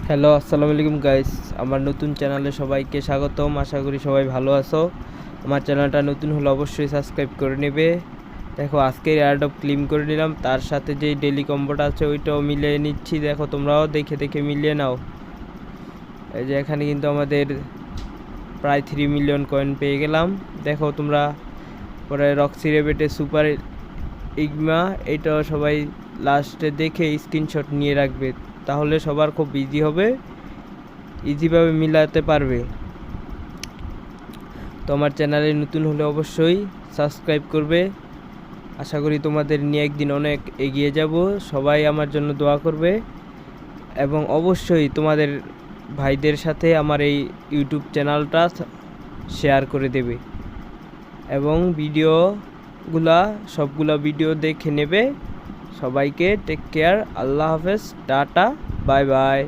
Hello, আসসালামু আলাইকুম guys. আমার নতুন চ্যানেলে সবাইকে স্বাগতম। আশা করি সবাই ভালো আছো। আমার চ্যানেলটা নতুন হলে অবশ্যই সাবস্ক্রাইব করে নেবে। দেখো, আজকের এয়ারড্রপ ক্লেম করে নিলাম, তার সাথে যেই ডেলি কম্বোটা আছে ওইটাও মিলিয়ে নিচ্ছি। দেখো, তোমরাও দেখে দেখে মিলিয়ে নাও। এই যে এখানে কিন্তু আমাদের প্রায় 3 মিলিয়ন কয়েন পেয়ে গেলাম। দেখো তোমরা, পরে রক্সি রেবেটে সুপার ইগমা, এটাও সবাই লাস্টে দেখে স্ক্রিনশট নিয়ে রাখবে, তাহলে সবার খুব ইজি হবে, ইজিভাবে মিলাতে পারবে। তো আমার চ্যানেলে নতুন হলে অবশ্যই সাবস্ক্রাইব করবে। আশা করি তোমাদের নিয়ে একদিন অনেক এগিয়ে যাব। সবাই আমার জন্য দোয়া করবে এবং অবশ্যই তোমাদের ভাইদের সাথে আমার এই ইউটিউব চ্যানেলটা শেয়ার করে দেবে এবং সবগুলা ভিডিও দেখে নেবে। সবাইকে টেক কেয়ার, আল্লাহ হাফেজ, টাটা, বাই বাই।